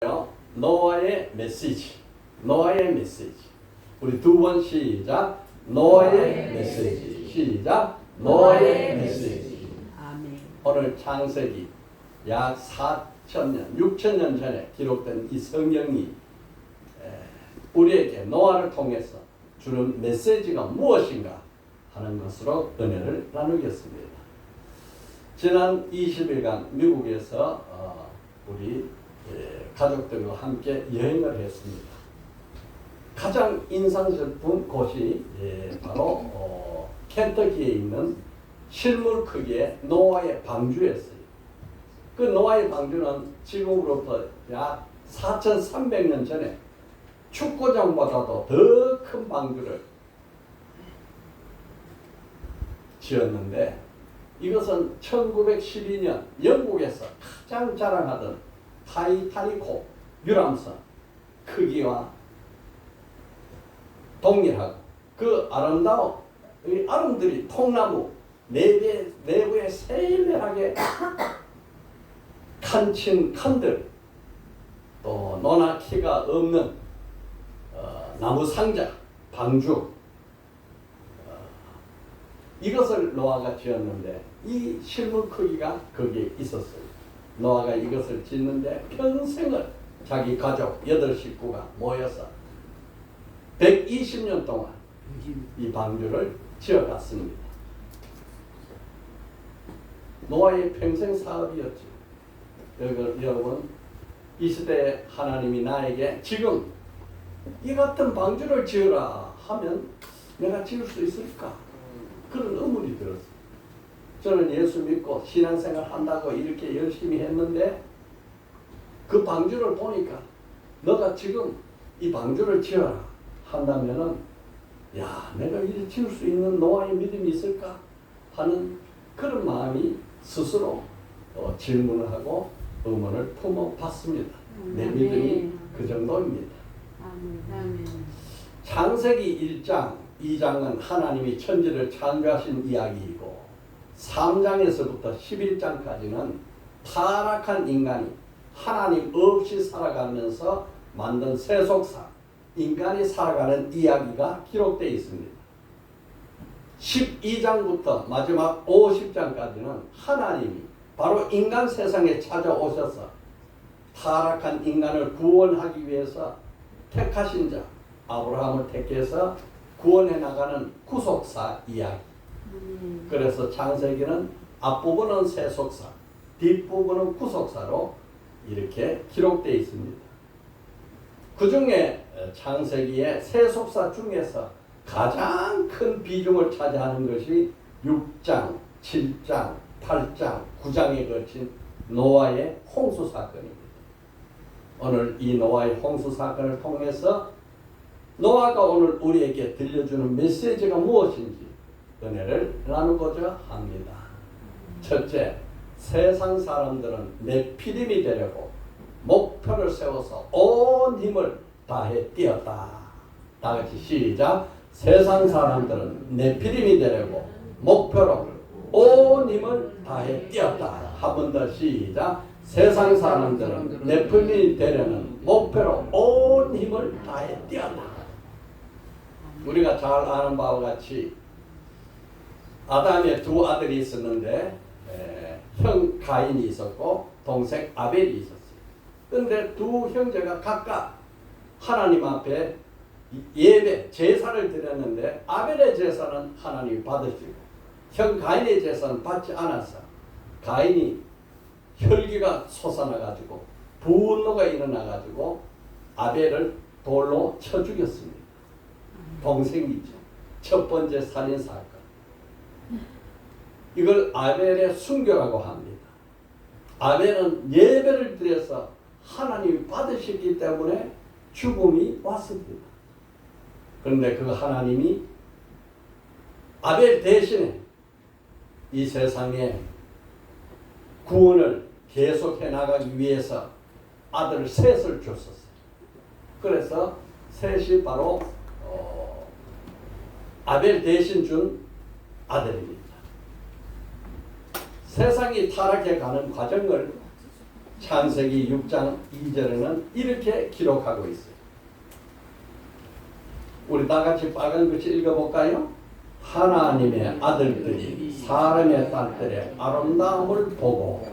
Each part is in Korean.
노아의 메시지. 노아의 메시지. 우리 두 번 시작. 노아의 메시지. 시작. 노아의 메시지. 아멘. 오늘 창세기 약 4,000년, 6,000년 전에 기록된 이 성경이 우리에게 노아를 통해서 주는 메시지가 무엇인가 하는 것으로 은혜를 나누겠습니다. 지난 20일간 미국에서 우리 가족들과 함께 여행을 했습니다. 가장 인상 깊은 곳이 바로 켄터키에 있는 실물 크기의 노아의 방주였어요. 그 노아의 방주는 지금으로부터 약 4,300년 전에 축구장보다도 더 큰 방주를 지었는데, 이것은 1912년 영국에서 가장 자랑하던 타이타닉호 유람선 크기와 동일하고 그 아름다운 이 아름들이 통나무 내부에 세밀하게 칸친 칸들, 또 너나 키가 없는 나무 상자, 방주, 이것을 노아가 지었는데 이 실물 크기가 거기에 있었어요. 노아가 이것을 짓는데 평생을 자기 가족 8식구가 모여서 120년 동안 이 방주를 지어갔습니다. 노아의 평생 사업이었죠. 여러분, 이 시대에 하나님이 나에게 지금 이 같은 방주를 지으라 하면 내가 지을 수 있을까? 그런 의문이 들었어요. 저는 예수 믿고 신앙생활 한다고 이렇게 열심히 했는데 그 방주를 보니까 너가 지금 이 방주를 지어라 한다면은, 야, 내가 이를 지을 수 있는 노아의 믿음이 있을까 하는 그런 마음이 스스로 질문을 하고 의문을 품어봤습니다. 내 믿음이 그 정도입니다. 아멘. 창세기 1장, 2장은 하나님이 천지를 창조하신 이야기이고, 3장에서부터 11장까지는 타락한 인간이 하나님 없이 살아가면서 만든 세속사, 인간이 살아가는 이야기가 기록되어 있습니다. 12장부터 마지막 50장까지는 하나님이 바로 인간 세상에 찾아오셔서 타락한 인간을 구원하기 위해서 택하신 자 아브라함을 택해서 구원해 나가는 구속사 이야기. 그래서 창세기는 앞부분은 세속사, 뒷부분은 구속사로 이렇게 기록되어 있습니다. 그 중에 창세기의 세속사 중에서 가장 큰 비중을 차지하는 것이 6장, 7장, 8장, 9장에 거친 노아의 홍수 사건입니다. 오늘 이 노아의 홍수 사건을 통해서 노아가 오늘 우리에게 들려주는 메시지가 무엇인지 은혜를 나누고자 합니다. 첫째, 세상 사람들은 네피림이 되려고 목표를 세워서 온 힘을 다해 뛰었다. 다 같이 시작. 세상 사람들은 네피림이 되려고 목표로 온 힘을 다해 뛰었다. 한 번 더 시작. 세상 사람들은 네피림이 되려는 목표로 온 힘을 다해 뛰었다. 우리가 잘 아는 바와 같이 아담의 두 아들이 있었는데 형 가인이 있었고 동생 아벨이 있었어요. 그런데 두 형제가 각각 하나님 앞에 예배, 제사를 드렸는데 아벨의 제사는 하나님이 받으시고 형 가인의 제사는 받지 않았어. 가인이 혈기가 솟아나가지고 분노가 일어나가지고 아벨을 돌로 쳐 죽였습니다. 동생이죠. 첫 번째 살인사건. 이걸 아벨의 순교라고 합니다. 아벨은 예배를 드려서 하나님이 받으셨기 때문에 죽음이 왔습니다. 그런데 그 하나님이 아벨 대신에 이 세상에 구원을 계속해 나가기 위해서 아들 셋을 줬었어요. 그래서 셋이 바로 아벨 대신 준 아들입니다. 세상이 타락해 가는 과정을 창세기 6장 2절에는 이렇게 기록하고 있어요. 우리 다 같이 빨간 글씨 읽어볼까요? 하나님의 아들들이 사람의 딸들의 아름다움을 보고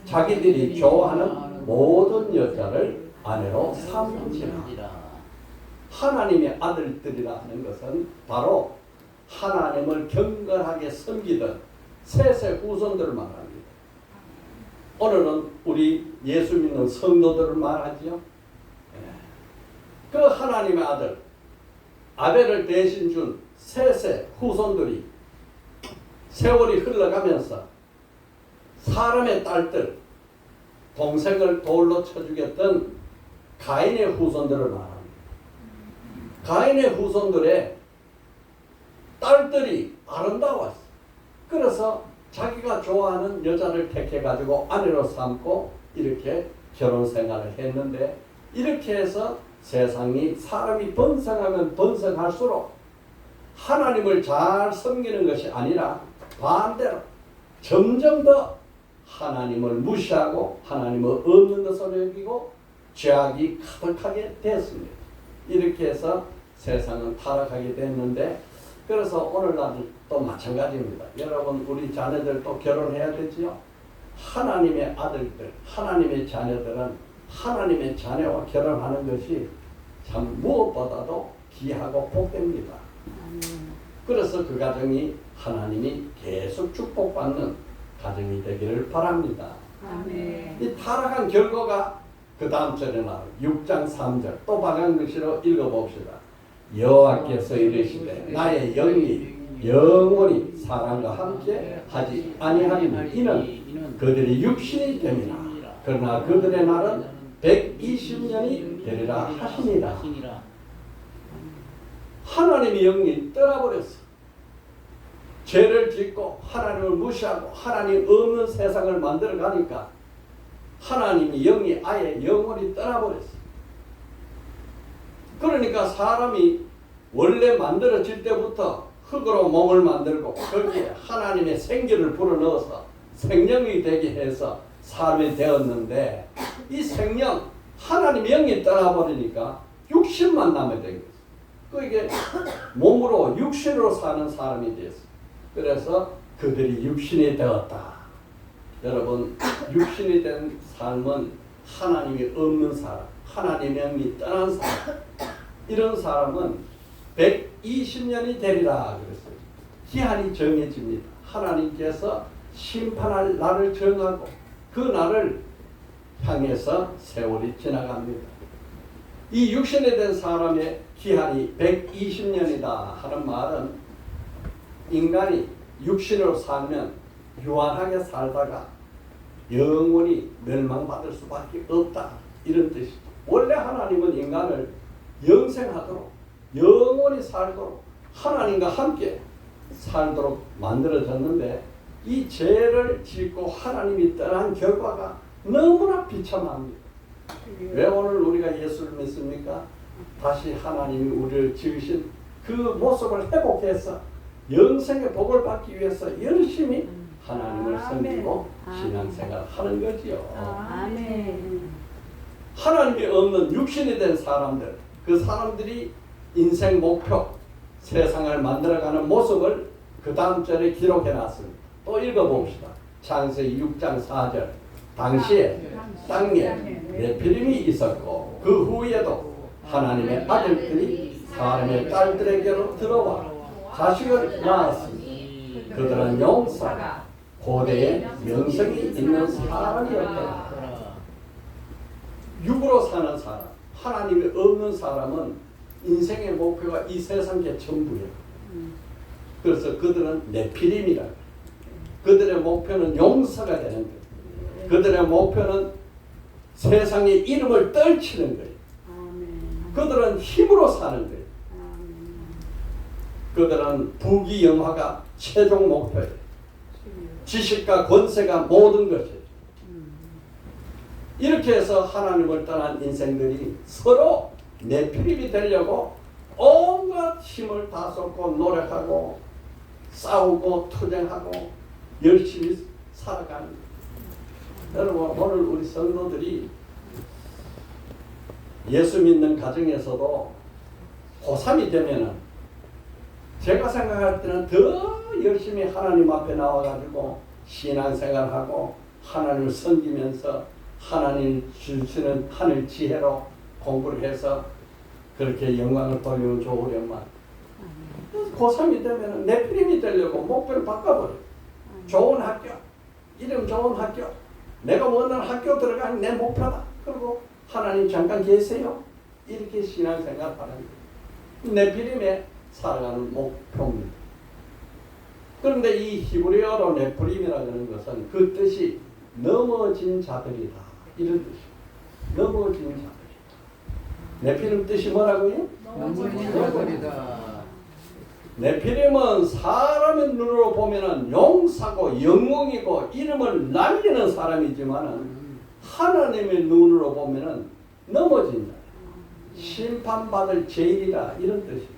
자기들이 좋아하는 모든 여자를 아내로 삼지라. 하나님의 아들들이라 하는 것은 바로 하나님을 경건하게 섬기던 셋의 후손들을 말합니다. 오늘은 우리 예수 믿는 성도들을 말하지요. 그 하나님의 아들 아벨을 대신 준 셋의 후손들이 세월이 흘러가면서 사람의 딸들 동생을 돌로 쳐 죽였던 가인의 후손들을 말합니다. 가인의 후손들의 딸들이 아름다웠어. 그래서 자기가 좋아하는 여자를 택해가지고 아내로 삼고 이렇게 결혼 생활을 했는데, 이렇게 해서 세상이 사람이 번성하면 번성할수록 하나님을 잘 섬기는 것이 아니라 반대로 점점 더 하나님을 무시하고 하나님을 없는 것으로 여기고 죄악이 가득하게 됐습니다. 이렇게 해서 세상은 타락하게 됐는데, 그래서 오늘날도 마찬가지입니다. 여러분, 우리 자녀들도 결혼해야 되지요. 하나님의 아들들, 하나님의 자녀들은 하나님의 자녀와 결혼하는 것이 참 무엇보다도 귀하고 복됩니다. 그래서 그 가정이 하나님이 계속 축복받는 가정이 되기를 바랍니다. 아멘. 이 타락한 결과가 그 다음 절에 나와요. 6장 3절 또 빨간 글씨로 읽어봅시다. 여호와께서 이르시되 나의 영이 영원히 사람과 함께 하지 아니하리니 이는 그들이 육신이 됨이라. 그러나 그들의 날은 120년이 되리라 하시니라. 하나님의 영이 떠나버렸어. 죄를 짓고 하나님을 무시하고 하나님 없는 세상을 만들어 가니까 하나님의 영이 아예 영원히 떠나버렸어. 그러니까 사람이 원래 만들어질 때부터 흙으로 몸을 만들고 거기에 하나님의 생기를 불어넣어서 생명이 되게 해서 사람이 되었는데, 이 생명, 하나님의 영이 떠나버리니까 육신만 남게 된 거예요. 그게 몸으로 육신으로 사는 사람이 됐어요. 그래서 그들이 육신이 되었다. 여러분, 육신이 된 삶은 하나님이 없는 사람, 하나님의 영이 떠난 사람, 이런 사람은 120년이 되리라 그랬어요. 기한이 정해집니다. 하나님께서 심판할 날을 정하고 그 날을 향해서 세월이 지나갑니다. 이 육신이 된 사람의 기한이 120년이다 하는 말은 인간이 육신으로 살면 유한하게 살다가 영원히 멸망받을 수밖에 없다, 이런 뜻이죠. 원래 하나님은 인간을 영생하도록 영원히 살도록 하나님과 함께 살도록 만들어졌는데, 이 죄를 짓고 하나님이 떠난 결과가 너무나 비참합니다. 왜 오늘 우리가 예수를 믿습니까? 다시 하나님이 우리를 지으신 그 모습을 회복해서 영생의 복을 받기 위해서 열심히 하나님을 섬기고 신앙생활을 하는 거지요. 아멘. 하나님이 없는 육신이 된 사람들, 그 사람들이 인생 목표, 세상을 만들어가는 모습을 그 다음 절에 기록해 놨습니다. 또 읽어봅시다. 창세기 6장 4절 당시에 땅에 네피림이 있었고 그 후에도 하나님의 아들들이 사람의 딸들에게로 들어와 자식을 낳았으니 그들은 용사가 고대에 명성이 있는 사람이었다. 육으로 사는 사람, 하나님이 없는 사람은 인생의 목표가 이 세상의 전부예요. 그래서 그들은 네피림이라. 그들의 목표는 용서가 되는 거예요. 그들의 목표는 세상의 이름을 떨치는 거예요. 그들은 힘으로 사는 거예요. 그들은 부귀영화가 최종 목표예요. 지식과 권세가 모든 것이에요. 이렇게 해서 하나님을 떠난 인생들이 서로 네피림이 되려고 온갖 힘을 다 쏟고 노력하고 싸우고 투쟁하고 열심히 살아가는 거예요. 여러분 오늘 우리 성도들이 예수 믿는 가정에서도 고3이 되면은 제가 생각할 때는 더 열심히 하나님 앞에 나와가지고 신앙생활하고 하나님을 섬기면서 하나님 주시는 하늘 지혜로 공부를 해서 그렇게 영광을 돌리면 좋으련만 고3이 되면은 내피림이 되려고 목표를 바꿔버려. 좋은 학교, 이름 좋은 학교, 내가 원하는 학교 들어가는 내 목표다. 그리고 하나님 잠깐 계세요. 이렇게 신앙생활 하는 거예요. 네피림에 살아가는 목표입니다. 그런데 이 히브리어로 네피림이라고 하는 것은 그 뜻이 넘어진 자들이다. 이런 뜻이에요. 넘어진 자들이다. 네피림 뜻이 뭐라고요? 넘어진 자들이다. 네피림은 사람의 눈으로 보면은 용사고 영웅이고 이름을 날리는 사람이지만은 하나님의 눈으로 보면은 넘어진 자, 심판받을 죄인이다 이런 뜻입니다.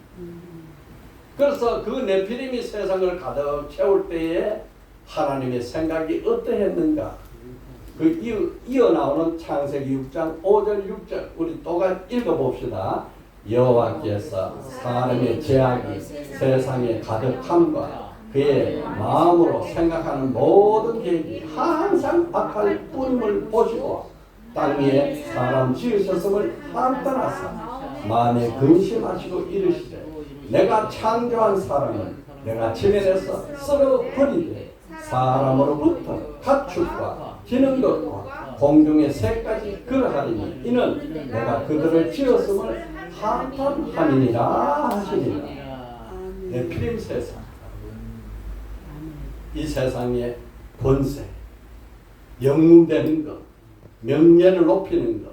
그래서 그 네피림이 세상을 가득 채울 때에 하나님의 생각이 어떠했는가? 그 이어 나오는 창세기 6장 5절 6절 우리 또 읽어봅시다. 여호와께서 사람의 죄악이 세상에 가득함과 그의 마음으로 생각하는 모든 계획이 항상 악할 뿐임을 보시고 땅 위에 사람 지으셨음을 판단하사 마음에 근심하시고 이르시되 내가 창조한 사람을 내가 지면에서 썰어버리되 사람으로부터 가축과 기는 것과 공중의 새까지 그러하리니 이는 내가 그들을 지었음을 한탄함이니라 하시니라. 네피림 세상, 이 세상의 권세, 영웅되는 것, 명예를 높이는 것,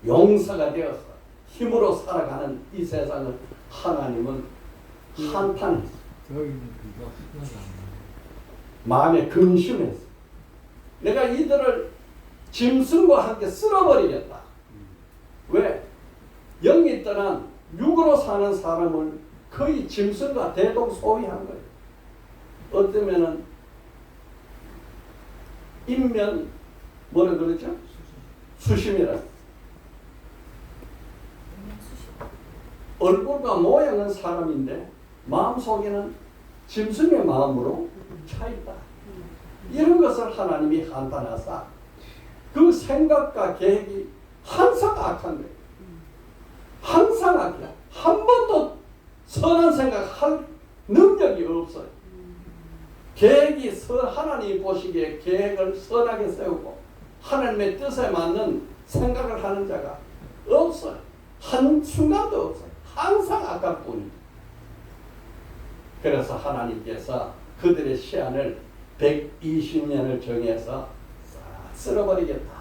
용사가 되어서 힘으로 살아가는 이 세상을 하나님은 한탄했어. 마음에 근심했어. 내가 이들을 짐승과 함께 쓸어버리겠다. 왜? 영이 떠난 육으로 사는 사람을 거의 짐승과 대동소이한 거예요. 어쩌면은 인면 뭐라 그러죠? 수심이라. 얼굴과 모양은 사람인데 마음속에는 짐승의 마음으로 차있다. 이런 것을 하나님이 한탄하사 그 생각과 계획이 항상 악한 거예요. 항상 악해요. 한 번도 선한 생각할 능력이 없어요. 계획이 하나님이 보시기에 계획을 선하게 세우고 하나님의 뜻에 맞는 생각을 하는 자가 없어요. 한순간도 없어요. 항상 악할 뿐입니다. 그래서 하나님께서 그들의 시한을 120년을 정해서 쓸어버리겠다.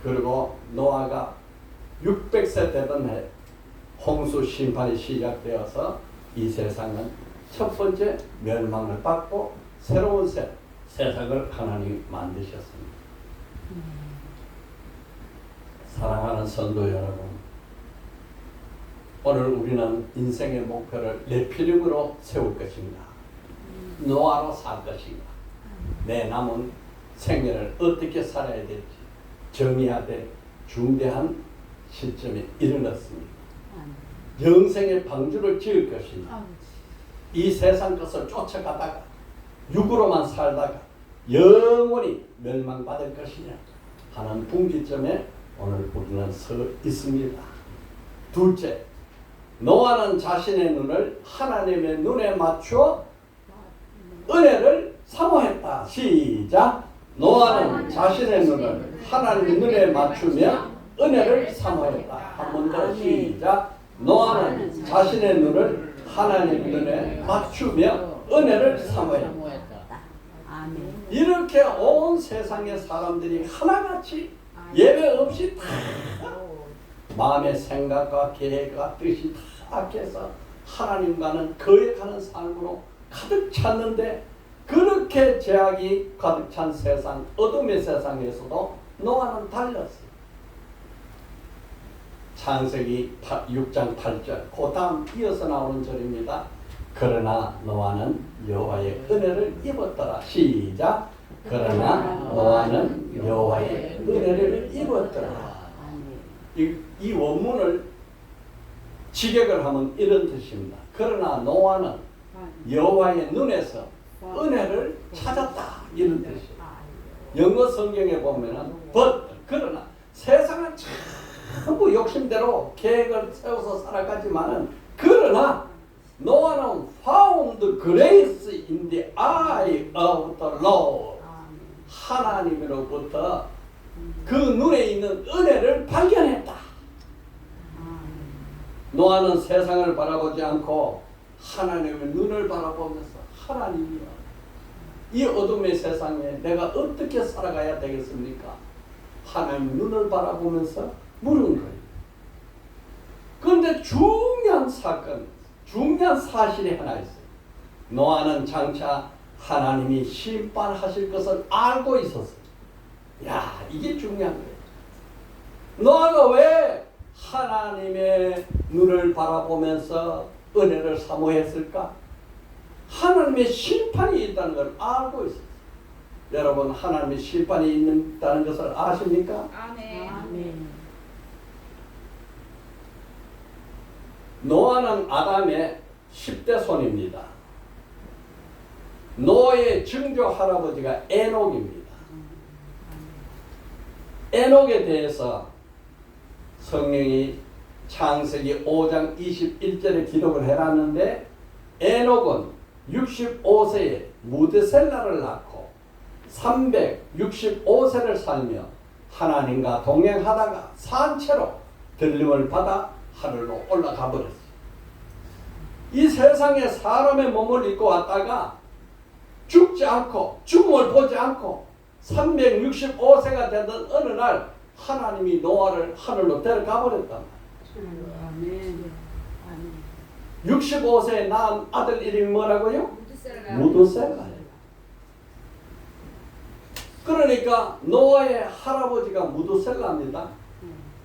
그리고 노아가 600세 되던 해 홍수 심판이 시작되어서 이 세상은 첫 번째 멸망을 받고 새로운 세상을 하나님이 만드셨습니다. 사랑하는 성도 여러분, 오늘 우리는 인생의 목표를 네피림으로 세울 것인가? 노아로 살 것인가? 내 남은 생애를 어떻게 살아야 될지 정해야 될 중대한 시점에 이르렀습니다. 영생의 방주를 지을 것이냐? 이 세상 것을 쫓아가다가 육으로만 살다가 영원히 멸망받을 것이냐 하는 분기점에 오늘 우리는 서 있습니다. 둘째, 노아는 자신의 눈을 하나님의 눈에 맞추어 은혜를 사모했다. 시작. 노아는 자신의 눈을 하나님의 눈에 맞추며 은혜를 사모했다. 한 번 더 시작. 노아는 자신의 눈을 하나님의 눈에 맞추며 은혜를 사모했다. 이렇게 온 세상의 사람들이 하나같이 예외 없이 다 마음의 생각과 계획과 뜻이 다 악해서 하나님과는 거역하는 삶으로 가득 찼는데 그렇게 죄악이 가득 찬 세상, 어둠의 세상에서도 노아는 달랐어요. 창세기 6장 8절, 그 다음 이어서 나오는 절입니다. 그러나 노아는 여호와의 은혜를 입었더라. 시작. 그러나 노아는 여호와의 은혜를 입었더라. 이 원문을 직역을 하면 이런 뜻입니다. 그러나 노아는 여호와의 눈에서 은혜를 찾았다, 이런 뜻이에요. 영어 성경에 보면은 but, 그러나 세상은 전부 욕심대로 계획을 세워서 살아가지만은 그러나 노아는 found grace in the eye of the Lord. 하나님으로부터 그 눈에 있는 은혜를 발견했다. 노아는 세상을 바라보지 않고 하나님의 눈을 바라보면서 하나님이여, 이 어둠의 세상에 내가 어떻게 살아가야 되겠습니까? 하나님 눈을 바라보면서 물은 거예요. 그런데 중요한 사건, 중요한 사실이 하나 있어요. 노아는 장차 하나님이 심판하실 것을 알고 있었어요. 야, 이게 중요한 거예요. 노아가 왜 하나님의 눈을 바라보면서 은혜를 사모했을까? 하나님의 심판이 있다는 걸 알고 있었어요. 여러분, 하나님의 심판이 있다는 것을 아십니까? 아멘. 노아는 아담의 10대 손입니다. 노아의 증조 할아버지가 에녹입니다. 에녹에 대해서 성령이 창세기 5장 21절에 기록을 해놨는데, 에녹은 65세에 무드셀라를 낳고 365세를 살며 하나님과 동행하다가 산채로 들림을 받아 하늘로 올라가 버렸어요. 이 세상에 사람의 몸을 입고 왔다가 죽지 않고 죽음을 보지 않고 365세가 되던 어느 날 하나님이 노아를 하늘로 데려가 버렸단 말이에요. 65세에 낳은 아들 이름이 뭐라고요? 무드셀라예요. 그러니까 노아의 할아버지가 무드셀라입니다.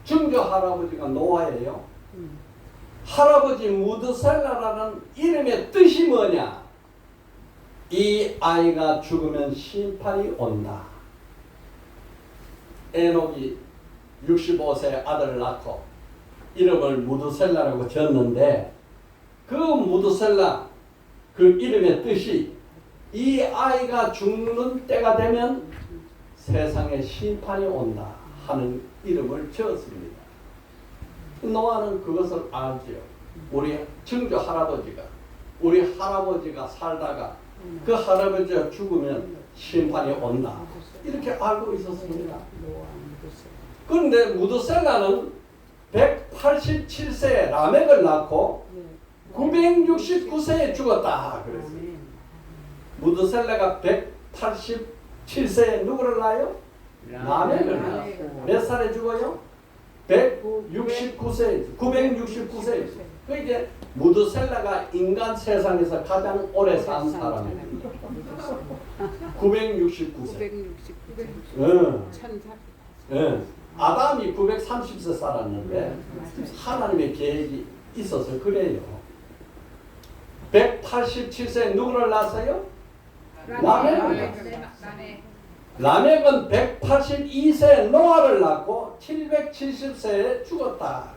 증조 할아버지가 노아예요. 할아버지 무드셀라라는 이름의 뜻이 뭐냐? 이 아이가 죽으면 심판이 온다. 에녹이 65세 아들을 낳고 이름을 무드셀라라고 지었는데, 그 무드셀라, 그 이름의 뜻이 이 아이가 죽는 때가 되면 세상에 심판이 온다 하는 이름을 지었습니다. 노아는 그것을 알죠. 우리 증조 할아버지가, 우리 할아버지가 살다가 그 할아버지가 죽으면 심판이 온다, 이렇게 알고 있었습니다. 그런데 무드셀라는 187세에 라멕을 낳고 969세에 죽었다 그랬어요. 무드셀라가 187세에 누구를 낳아요? 라멕을 낳았어요. 몇 살에 죽어요? 169세, 969세. 그 이제 무드셀라가 인간 세상에서 가장 오래 산 사람입니다. 969세. 아담이 930세 살았는데 하나님의 계획이 있어서 그래요. 187세에 누구를 낳았어요? 라멕을. 라멕은 182세에 노아를 낳고 770세에 죽었다.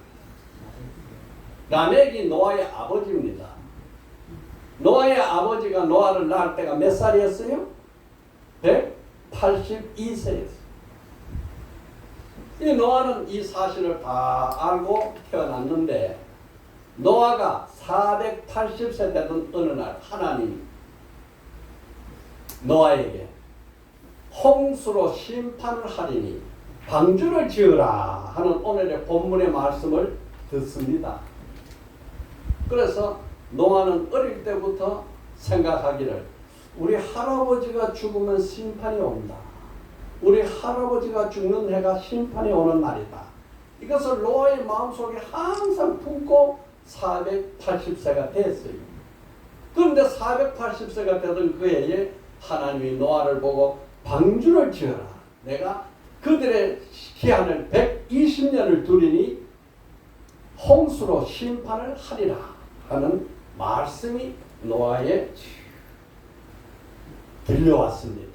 라멕이 노아의 아버지입니다. 노아의 아버지가 노아를 낳을 때가 몇 살이었어요? 182세였어요. 이 노아는 이 사실을 다 알고 태어났는데, 노아가 480세 되던 어느 날 하나님이 노아에게 홍수로 심판을 하리니 방주를 지으라 하는 오늘의 본문의 말씀을 듣습니다. 그래서 노아는 어릴 때부터 생각하기를, 우리 할아버지가 죽으면 심판이 온다. 우리 할아버지가 죽는 해가 심판이 오는 날이다. 이것을 노아의 마음속에 항상 품고 480세가 됐어요. 그런데 480세가 되던 그 해에 하나님이 노아를 보고 방주를 지어라. 내가 그들의 기한을 120년을 두리니 홍수로 심판을 하리라 하는 말씀이 노아에 들려왔습니다.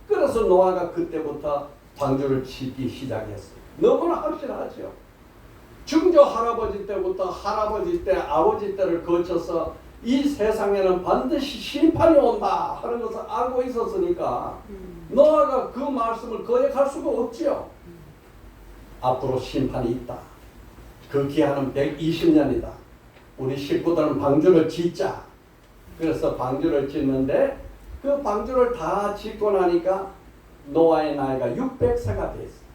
그래서 노아가 그때부터 방주를 짓기 시작했어요. 너무나 확실하죠. 증조 할아버지 때부터 할아버지 때, 아버지 때를 거쳐서 이 세상에는 반드시 심판이 온다 하는 것을 알고 있었으니까 노아가 그 말씀을 거역할 수가 없지요. 앞으로 심판이 있다. 그 기한은 120년이다. 우리 식구들은 방주를 짓자. 그래서 방주를 짓는데 그 방주를 다 짓고 나니까 노아의 나이가 600세가 됐어요.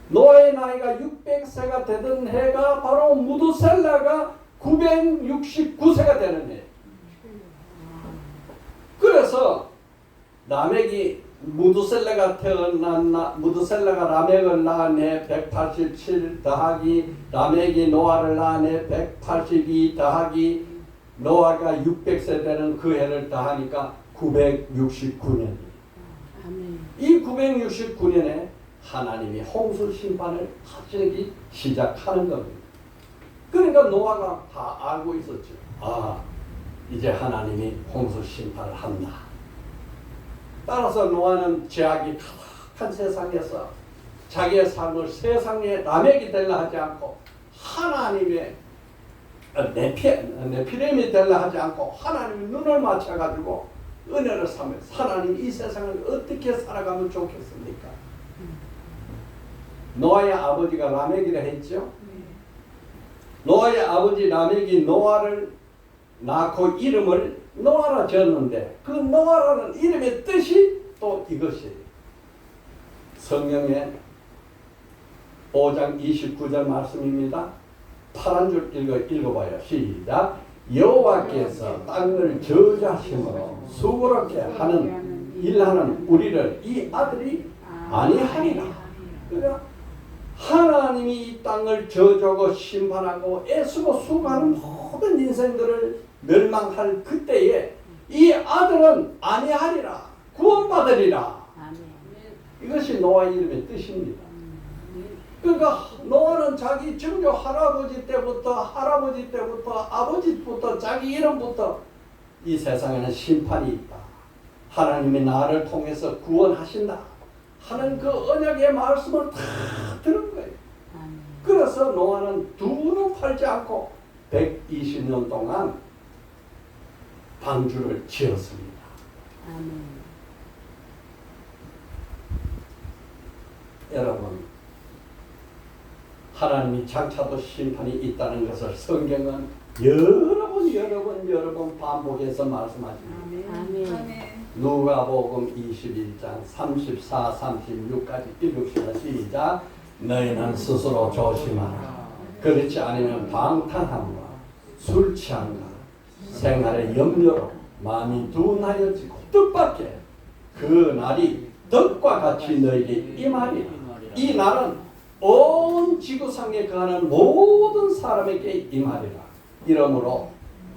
노아의 나이가 600세가 되던 해가 바로 무두셀라가 969세가 되는 해. 그래서 라멕이 무두셀라가 라멕을 낳은 해 187 더하기 라멕이 노아를 낳은 해 182 더하기 노아가 600세 되는 그 해를 더하니까 969년이에요. 이 969년에 하나님이 홍수 심판을 하시기 시작하는 겁니다. 그러니까 노아가 다 알고 있었죠. 아, 이제 하나님이 홍수 심판을 한다. 따라서 노아는 죄악이 가득한 세상에서 자기의 삶을 세상에 라멕이 되려 하지 않고 하나님의 네피렘이 되려 하지 않고 하나님의 눈을 맞춰가지고 은혜를 삼으면서 하나님 이 세상을 어떻게 살아가면 좋겠습니까? 노아의 아버지가 라멕이라 했죠. 노아의 아버지 라멕이 노아를 낳고 이름을 노아라 지었는데 그 노아라는 이름의 뜻이 또 이것이에요. 성경에 5장 29절 말씀입니다. 파란 줄 읽어봐요. 시작. 여호와께서 땅을 저주하심으로 수고롭게 하는 일하는 우리를 이 아들이 아니하리라. 그러니까 하나님이 이 땅을 저주하고 심판하고 애쓰고 수고하는 모든 인생들을 멸망할 그때에 이 아들은 아니하리라. 구원받으리라. 이것이 노아 이름의 뜻입니다. 그러니까 노아는 자기 증조 할아버지 때부터 아버지부터 자기 이름부터 이 세상에는 심판이 있다. 하나님이 나를 통해서 구원하신다 하는 그 언약의 말씀을 다 들은 거예요. 그래서 노아는 두 눈 팔지 않고 120년 동안 방주를 지었습니다. 여러분, 하나님이 장차도 심판이 있다는 것을 성경은 여러 번 반복해서 말씀하십니다. 누가복음 21장 34, 36까지 읽읍시다. 시작. 너희는 스스로 조심하라. 그렇지 않으면 방탕함과 술 취함과 생활의 염려로 마음이 둔하여지고 뜻밖에 그 날이 덕과 같이 너에게 임하리라. 이 날은 온 지구상에 거하는 모든 사람에게 임하리라. 이러므로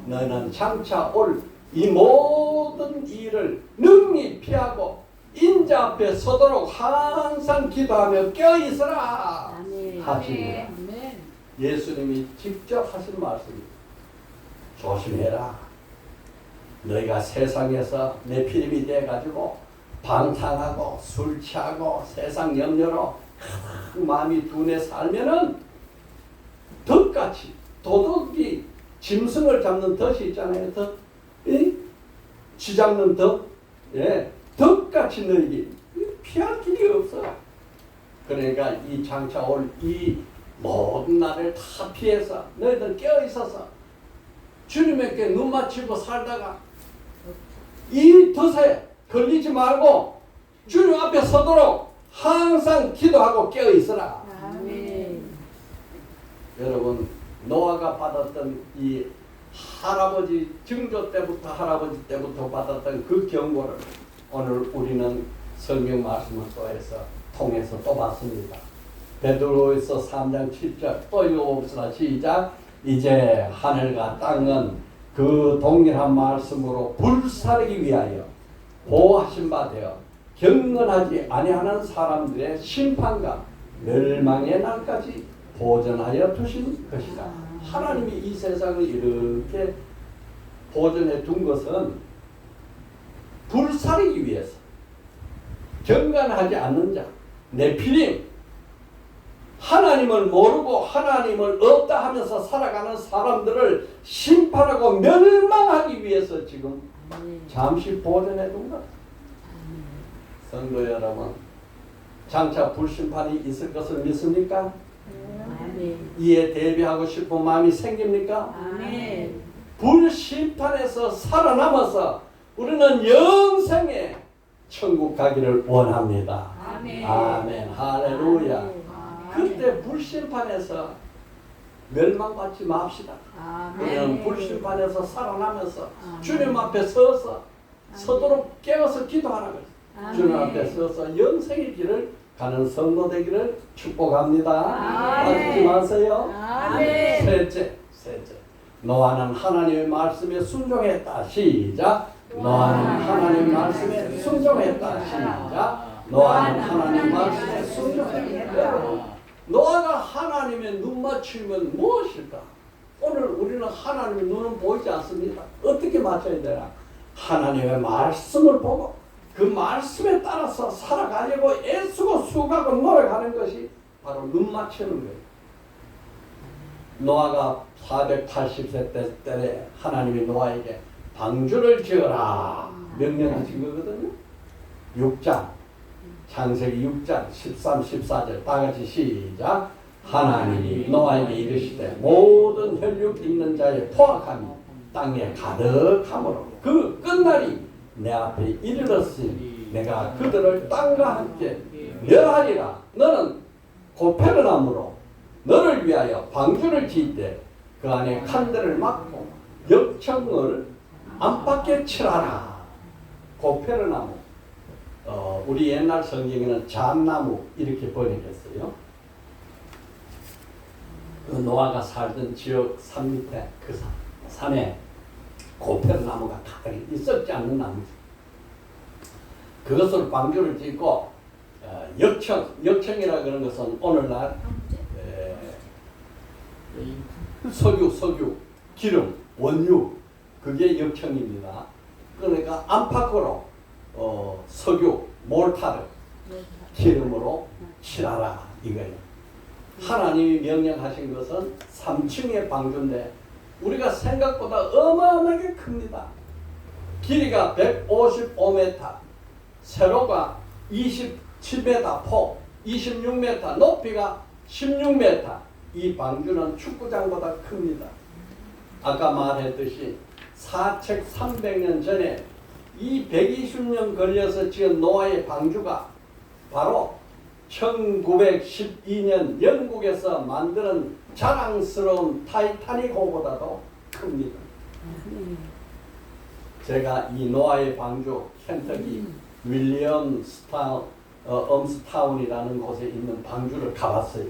너는 장차 올 이 모든 일을 능히 피하고 인자 앞에 서도록 항상 기도하며 껴있으라 하시니라. 예수님이 직접 하신 말씀입니다. 조심해라. 너희가 세상에서 내 피림이 돼가지고 방탕하고 술 취하고 세상 염려로 마음이 둔해 살면은 덫같이 도둑이 짐승을 잡는 덫이 있잖아요. 덫. 쥐 잡는 덫. 예. 덫같이 너희에게 피할 길이 없어. 그러니까 이 장차 올 이 모든 날을 다 피해서 너희들 깨어있어서 주님에게 눈 맞추고 살다가 이 덫에 걸리지 말고 주님 앞에 서도록 항상 기도하고 깨어있으라. 여러분, 노아가 받았던 이 할아버지 증조 때부터 할아버지 때부터 받았던 그 경고를 오늘 우리는 성경 말씀을 통해서 또 봤습니다. 베드로에서 3장 7절 또 읽어봅시다. 시작. 이제 하늘과 땅은 그 동일한 말씀으로 불사르기 위하여 보호하신 바 되어 경건하지 아니하는 사람들의 심판과 멸망의 날까지 보존하여 두신 것이다. 하나님이 이 세상을 이렇게 보존해 둔 것은 불사르기 위해서, 경건하지 않는 자, 네피림, 하나님을 모르고 하나님을 없다 하면서 살아가는 사람들을 심판하고 멸망하기 위해서 지금 잠시 보존해 둔 것. 성도 여러분, 장차 불심판이 있을 것을 믿습니까? 이에 대비하고 싶은 마음이 생깁니까? 아멘. 불심판에서 살아남아서 우리는 영생에 천국 가기를 원합니다. 아멘. 아멘. 할렐루야. 아멘. 그때 불심판에서 멸망받지 맙시다. 우리는 아멘. 불심판에서 살아나면서 아멘. 주님 앞에 서서 서도록 깨어서 기도하라 그랬어요. 아멘. 주님 앞에 서서 영생의 길을 가는 성도 되기를 축복합니다. 아멘. 빠지지 마세요. 아멘. 셋째. 노아는 하나님의 말씀에 순종했다. 시작. 노아는 하나님 말씀에 순종했다. 시작. 노아는 하나님 말씀에 순종했다. 노아가 하나님의 눈맞춤은 무엇일까? 오늘 우리는 하나님의 눈은 보이지 않습니다. 어떻게 맞춰야 되나? 하나님의 말씀을 보고 그 말씀에 따라서 살아가려고 애쓰고 수고하고 노력하는 것이 바로 눈 맞추는 거예요. 노아가 480세 때에 하나님이 노아에게 방주를 지어라 명령하신 거거든요. 6장 창세기 6장 13, 14절 다 같이 시작. 하나님이 노아에게 이르시되 모든 혈육 있는 자의 포악함이 땅에 가득하므로 그 끝날이 내 앞에 이르렀으니 내가 그들을 땅과 함께 멸하리라. 너는 고페르나무로 너를 위하여 방주를 지을 그 안에 칸들을 막고 역청을 안팎에 칠하라. 고페르나무. 우리 옛날 성경에는 잣나무 이렇게 번역했어요. 그 노아가 살던 지역 산 밑에 그 산에 고페르나무가 가득 썩지 않는 나무죠. 그것으로 방주를 짓고 역청이라 그런 것은 오늘날 석유, 기름, 원유 그게 역청입니다. 그러니까 안팎으로 석유, 몰타를 기름으로 칠하라 이거예요. 하나님이 명령하신 것은 3층의 방주인데 우리가 생각보다 어마어마하게 큽니다. 길이가 155m, 세로가 27m, 폭 26m, 높이가 16m. 이 방주는 축구장보다 큽니다. 아까 말했듯이 사책 300년 전에 이 120년 걸려서 지은 노아의 방주가 바로 1912년 영국에서 만드는 자랑스러운 타이타닉호보다도 큽니다. 제가 이 노아의 방주 켄터키 엄스타운이라는 곳에 있는 방주를 가봤어요.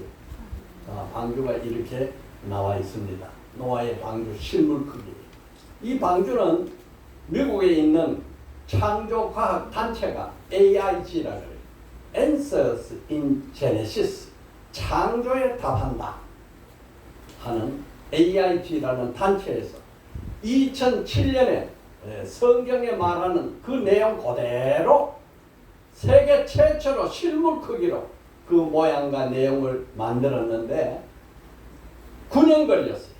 방주가 이렇게 나와 있습니다. 노아의 방주 실물 크기. 이 방주는 미국에 있는 창조과학단체가 AIG라 그래요. Answers in Genesis. 창조에 답한다 하는 AIG라는 단체에서 2007년에 성경에 말하는 그 내용 그대로 세계 최초로 실물 크기로 그 모양과 내용을 만들었는데 9년 걸렸어요.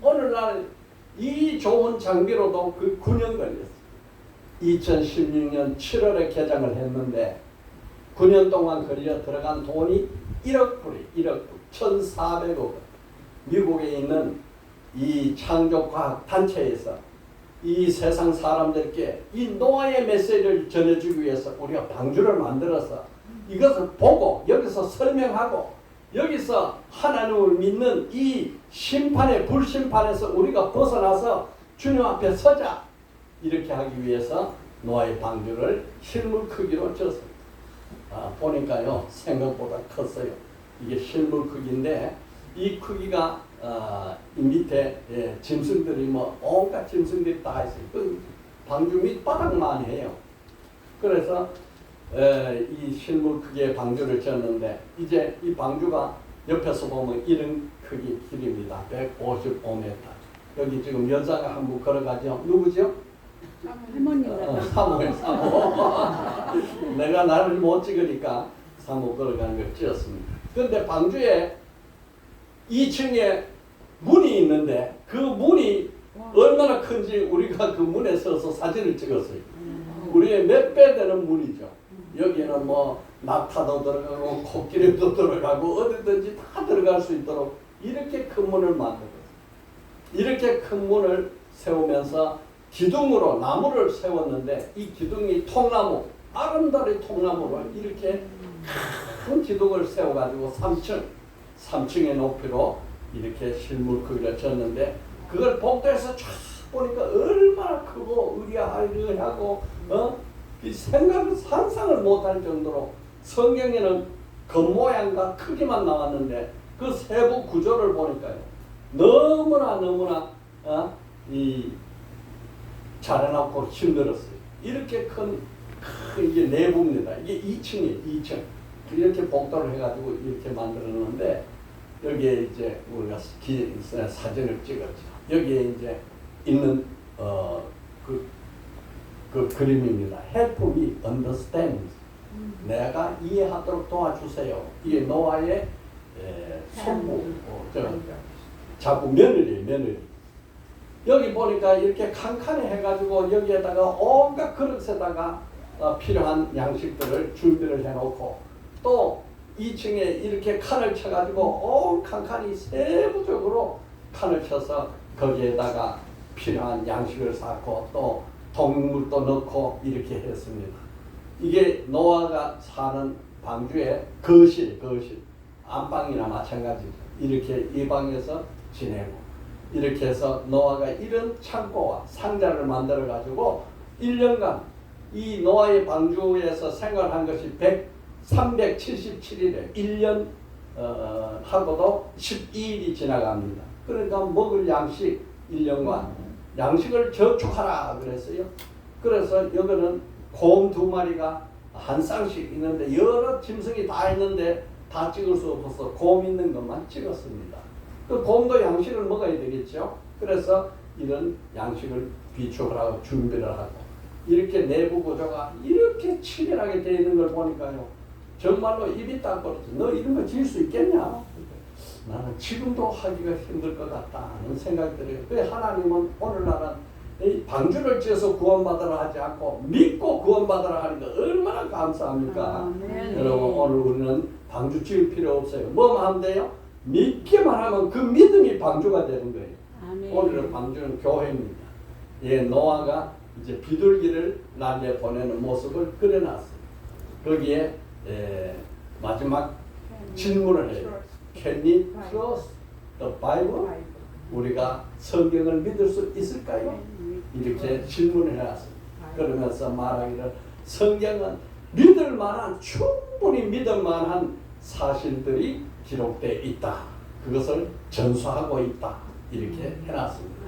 오늘날 이 좋은 장비로도 그 9년 걸렸어요. 2016년 7월에 개장을 했는데 9년 동안 걸려 들어간 돈이 1억 불, 1,400억 원. 미국에 있는 이 창조과학 단체에서 이 세상 사람들께 이 노아의 메시지를 전해주기 위해서 우리가 방주를 만들어서 이것을 보고 여기서 설명하고 여기서 하나님을 믿는 이 심판의 불심판에서 우리가 벗어나서 주님 앞에 서자 이렇게 하기 위해서 노아의 방주를 실물 크기로 졌습니다. 보니까요 생각보다 컸어요. 이게 실물 크기인데 이 크기가 이 밑에 짐승들이 뭐 온갖 짐승들이 다 있어요. 그 방주 밑바닥만 해요. 그래서 이 실물 크기의 방주를 졌는데 이제 이 방주가 옆에서 보면 이런 크기 길입니다. 155m. 여기 지금 여자가 한 분 걸어가죠. 누구죠? 할머니가 사모예요. 사모. 내가 나를 못 찍으니까 사무 걸어가는 걸 찍었습니다. 근데 방주에 2층에 문이 있는데 그 문이 얼마나 큰지 우리가 그 문에 서서 사진을 찍었어요. 우리의 몇 배 되는 문이죠. 여기는 뭐 낙타도 들어가고 코끼리도 들어가고 어디든지 다 들어갈 수 있도록 이렇게 큰 문을 만들었어요. 이렇게 큰 문을 세우면서 기둥으로 나무를 세웠는데 이 기둥이 통나무, 아름다리 통나무로 이렇게 큰 기둥을 세워가지고 3층의 높이로 이렇게 실물 크기를 졌는데 그걸 복도에서 쫙 보니까 얼마나 크고 의아하고 이 상상을 못할 정도로 성경에는 겉모양과 크기만 나왔는데 그 세부 구조를 보니까요 너무나 이 잘해놓고 힘들었어요. 이렇게 큰 이게 내부입니다. 이게 2층이에요. 2층 이렇게 복도를 해가지고 이렇게 만들었는데 여기에 이제 우리가 사진을 찍었죠. 여기에 이제 있는 그 그림입니다. Help me understand. 내가 이해하도록 도와주세요. 이게 노아의 손부, 자꾸 며느리. 여기 보니까 이렇게 칸칸이 해가지고 여기에다가 온갖 그릇에다가 필요한 양식들을 준비를 해놓고 또 2층에 이렇게 칸을 쳐가지고 온 칸칸이 세부적으로 칸을 쳐서 거기에다가 필요한 양식을 쌓고 또 동물도 넣고 이렇게 했습니다. 이게 노아가 사는 방주의 거실 안방이나 마찬가지죠. 이렇게 이 방에서 지내고 이렇게 해서 노아가 이런 창고와 상자를 만들어 가지고 1년간 이 노아의 방주에서 생활한 것이 377일에 1년 하고도 12일이 지나갑니다. 그러니까 먹을 양식 1년간 양식을 저축하라 그랬어요. 그래서 여기는 곰 2마리가 한 쌍씩 있는데 여러 짐승이 다 있는데 다 찍을 수 없어서 곰 있는 것만 찍었습니다. 그 곰도 양식을 먹어야 되겠죠. 그래서 이런 양식을 비축하라고 준비를 하고 이렇게 내부 구조가 이렇게 치밀하게 되어 있는 걸 보니까요. 정말로 입이 딱 벌어져. 너 이런 거 지을 수 있겠냐? 나는 지금도 하기가 힘들 것 같다는 생각들이. 왜 하나님은 오늘날은 이 방주를 지어서 구원받으라 하지 않고 믿고 구원받으라 하는 거 얼마나 감사합니까? 여러분 오늘 우리는 방주 지을 필요 없어요. 뭐만 하면 돼요? 믿기만 하면 그 믿음이 방주가 되는 거예요. 오늘은 방주는 교회입니다. 예, 노아가 이제 비둘기를 날려 보내는 모습을 그려놨어요. 거기에 마지막 질문을 해요. Can we trust the Bible? 우리가 성경을 믿을 수 있을까요? 이렇게 질문을 해놨어요. 그러면서 말하기를 성경은 믿을 만한 충분히 믿을 만한 사실들이 기록되어 있다. 그것을 전수하고 있다. 이렇게 해놨습니다.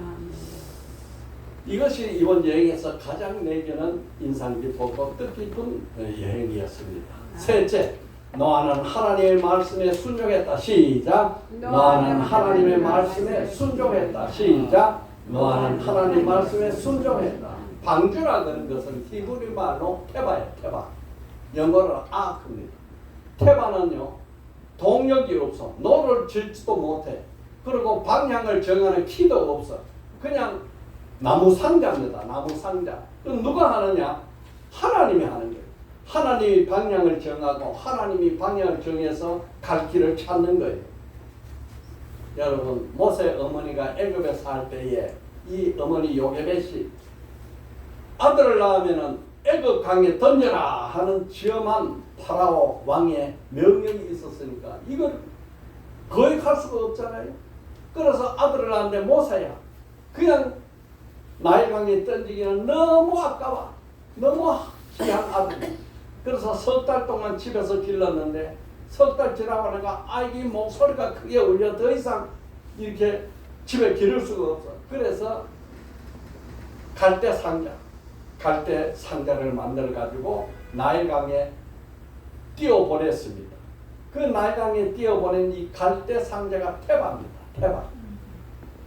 이것이 이번 여행에서 가장 내게는 인상 깊었고 뜻깊은 여행이었습니다. 셋째, 노아는 하나님의 말씀에 순종했다. 시작. 노아는 하나님의 말씀에 순종했다. 시작. 노아는 하나님 말씀에 순종했다. 방주라는 것은 히브리 말로 테바예요. 테바. 영어로 아크입니다. 테바는요 동력이 없어. 노를 질지도 못해. 그리고 방향을 정하는 키도 없어. 그냥 나무 상자입니다. 나무 상자. 그럼 누가 하느냐? 하나님이 하는 거예요. 하나님이 방향을 정하고 하나님이 방향을 정해서 갈 길을 찾는 거예요. 여러분 모세 어머니가 애굽에 살 때에 이 어머니 요게벳이 아들을 낳으면은 애굽 강에 던져라 하는 지엄한 파라오 왕의 명령이 있었으니까 이걸 거역할 수가 없잖아요. 그래서 아들을 낳았는데 모세야 그냥 나일강에 던지기는 너무 아까워. 너무 귀한 아들. 그래서 석 달 동안 집에서 길렀는데 석 달 지나고 나니까 아이기 목소리가 크게 울려 더 이상 이렇게 집에 기를 수가 없어. 그래서 갈대 상자를 만들어 가지고 나일강에 띄워보냈습니다. 그 나일강에 띄워보낸 이 갈대 상자가 테바입니다. 테바.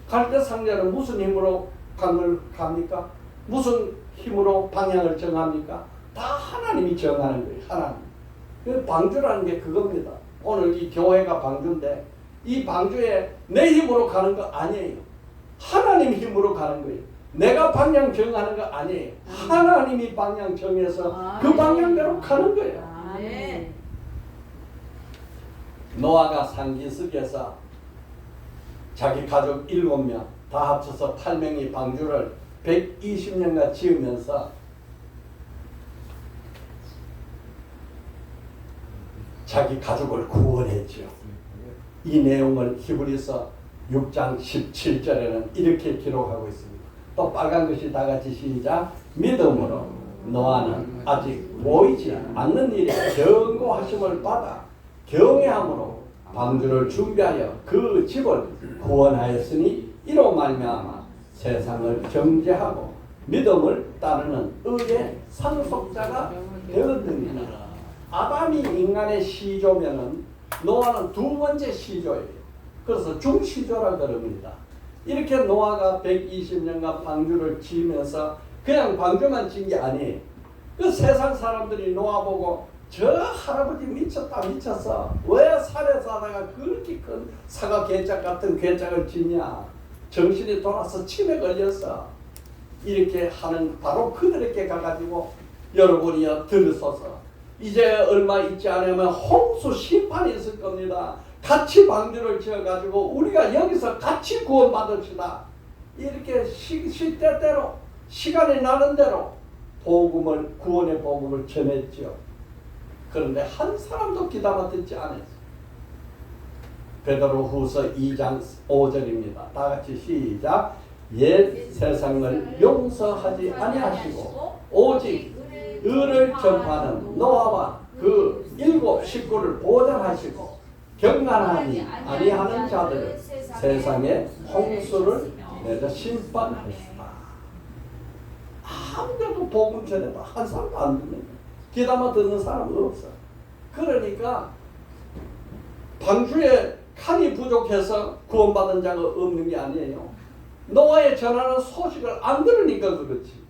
갈대 상자는 무슨 힘으로 강을 갑니까? 무슨 힘으로 방향을 정합니까? 다 하나님이 정하는 거예요. 하나님. 그 방주라는 게 그겁니다. 오늘 이 교회가 방주인데 이 방주에 내 힘으로 가는 거 아니에요. 하나님 힘으로 가는 거예요. 내가 방향 정하는 거 아니에요. 하나님이 방향 정해서 그 방향대로 가는 거예요. 아멘. 노아가 산기슭에서 자기 가족 7명 다 합쳐서 8명이 방주를 120년간 지으면서 자기 가족을 구원했지요. 이 내용을 히브리서 6장 17절에는 이렇게 기록하고 있습니다. 또 빨간 것이 다 같이 시작. 믿음으로 노아는 아직 보이지 않는 일에 경고하심을 받아 경외함으로 방주를 준비하여 그 집을 구원하였으니 이로 말미암아 세상을 정죄하고 믿음을 따르는 의의 상속자가 되었느니라. 아담이 인간의 시조면은 노아는 두 번째 시조예요. 그래서 중시조라 그럽니다. 이렇게 노아가 120년간 방주를 지으면서 그냥 방주만 지은 게 아니에요. 그 세상 사람들이 노아 보고 저 할아버지 미쳤다 미쳤어. 왜 산에 사다가 그렇게 큰 사과 괴짝 같은 괴짝을 지냐. 정신이 돌아서 치매 걸렸어. 이렇게 하는 바로 그들에게 가가지고 여러분이여 들으소서. 이제 얼마 있지 않으면 홍수 심판이 있을 겁니다. 같이 방주를 지어가지고 우리가 여기서 같이 구원받읍시다. 이렇게 시때때로 시간이 나는 대로 복음을 구원의 복음을 전했죠. 그런데 한 사람도 귀담아 듣지 않았어요. 베드로후서 2장 5절입니다. 다 같이 시작. 옛 세상을 용서하지 아니하시고 오직 의를 전파하는 노아와 그 7 식구를 보존하시고 경건하니 아니하는 자들을 세상에 홍수를 내려 심판하시라. 아무데도 복음 전해도 한 사람도 안 듣는 거예요. 귀담아 듣는 사람은 없어. 그러니까 방주에 칸이 부족해서 구원받은 자가 없는 게 아니에요. 노아의 전하는 소식을 안 들으니까 그렇지.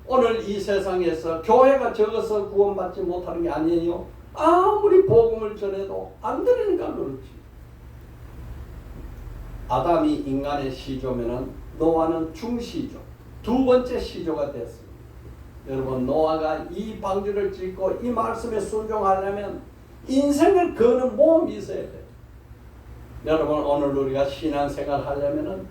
오늘 이 세상에서 교회가 적어서 구원받지 못하는 게 아니에요. 아무리 복음을 전해도 안 들으니까 그렇지. 아담이 인간의 시조면은 노아는 중시조, 두 번째 시조가 됐습니다. 여러분, 노아가 이 방주를 짓고 이 말씀에 순종하려면 인생을 거는 몸이 있어야 돼요. 여러분, 오늘 우리가 신앙생활 하려면은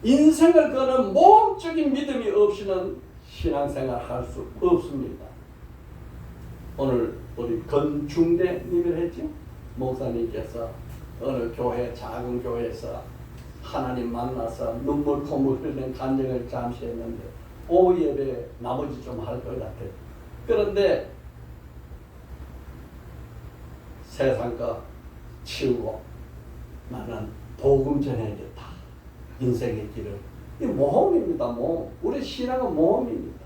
인생을 거는 몸적인 믿음이 없이는 신앙생활 할 수 없습니다. 오늘 우리 건중대님을 했죠? 목사님께서 어느 교회, 작은 교회에서 하나님 만나서 눈물 콧물 흘리는 간증을 잠시 했는데 오후 예배 나머지 좀 할 것 같아요. 그런데 세상 거 치우고 나는 복음 전해야겠다. 인생의 길을. 이 모험입니다. 모험. 우리 신앙은 모험입니다.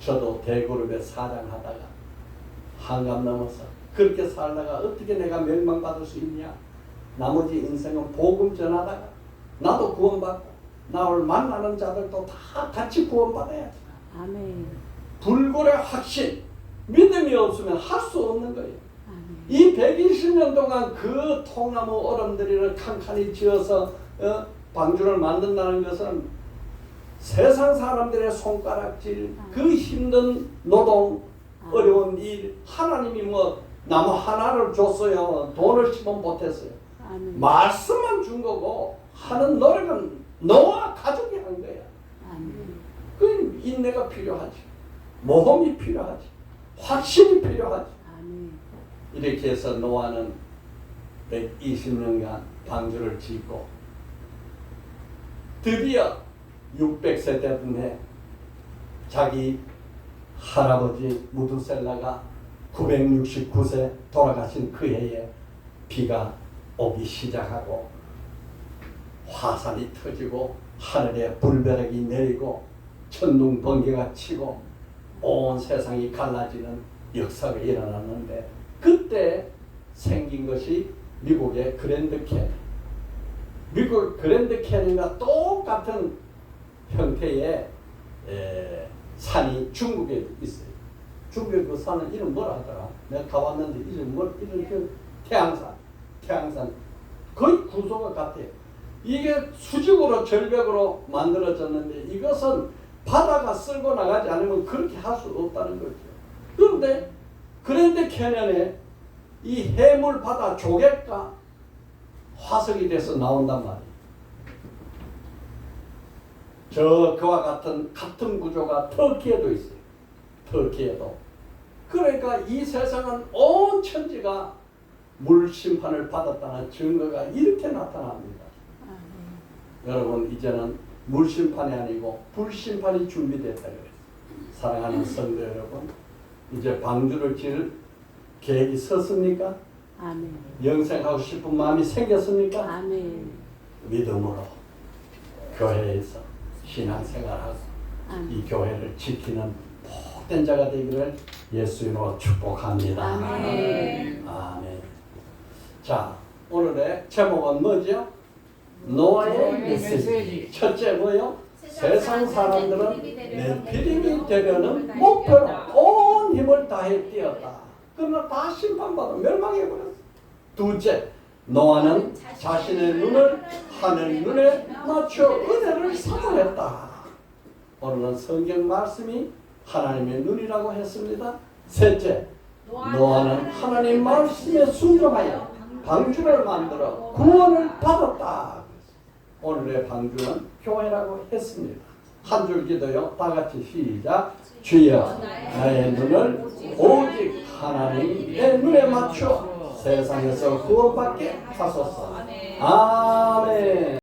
저도 대그룹에 사장하다가 한갑 넘어서 그렇게 살다가 어떻게 내가 멸망받을 수 있냐. 나머지 인생은 복음 전하다가 나도 구원받고 나를 만나는 자들도 다 같이 구원받아야지. 아멘. 불굴의 확신, 믿음이 없으면 할 수 없는 거예요. 아멘. 이 120년 동안 그 통나무 얼음들이를 칸칸이 지어서 방주를 만든다는 것은 세상 사람들의 손가락질, 그 힘든 노동, 어려운 일, 하나님이 뭐 나무 하나를 줬어요. 돈을 10원 보탰어요. 말씀만 준 거고 하는 노력은 너와 가족이 한 거야. 그 인내가 필요하지. 모험이 필요하지. 확신이 필요하지. 이렇게 해서 노아는 120년간 방주를 짓고 드디어 600세 되던 해 자기 할아버지 무두셀라가 969세 돌아가신 그 해에 비가 오기 시작하고 화산이 터지고 하늘에 불벼락이 내리고 천둥 번개가 치고 온 세상이 갈라지는 역사가 일어났는데 그때 생긴 것이 미국의 그랜드 캐년. 미국 그랜드 캐년과 똑같은 형태의 산이 중국에 있어요. 중국의 그 산은 이름 뭐라 하더라? 내가 가봤는데 이름 그 태양산. 거의 구조가 같아요. 이게 수직으로 절벽으로 만들어졌는데 이것은 바다가 쓸고 나가지 않으면 그렇게 할 수 없다는 거죠. 그런데 그랜드 캐년에 이 해물 바다 조개가 화석이 돼서 나온단 말이에요. 그와 같은 구조가 터키에도 있어요. 터키에도. 그러니까 이 세상은 온 천지가 물 심판을 받았다는 증거가 이렇게 나타납니다. 여러분 이제는 물 심판이 아니고 불 심판이 준비됐다 그랬어요. 사랑하는 성도 여러분, 이제 방주를 지을 계획이 섰습니까? 아멘. 영생하고 싶은 마음이 생겼습니까? 아멘. 믿음으로 교회에서 신앙생활하고 아멘. 이 교회를 지키는 복된 자가 되기를 예수님으로 축복합니다. 아멘. 아멘. 자, 오늘의 제목은 뭐죠? 노아의 메시지. 첫째 뭐요? 세상 사람들은 네피림이 되려는 목표로 온 힘을 다해 뛰었다. 그러나 다 심판받아 멸망해버렸어. 둘째, 노아는 자신의 눈을 하늘 눈에 맞춰 은혜를 사모했다. 오늘은 성경 말씀이 하나님의 눈이라고 했습니다. 셋째, 노아는 하나님 말씀에 순종하여 방주를 만들어 구원을 받았다. 오늘의 방주는 교회라고 했습니다. 한 줄 기도요. 다 같이 시작. 주여 나의 눈을 오직 하나님의 눈에 맞춰 세상에서 구원받게 하소서. 아멘.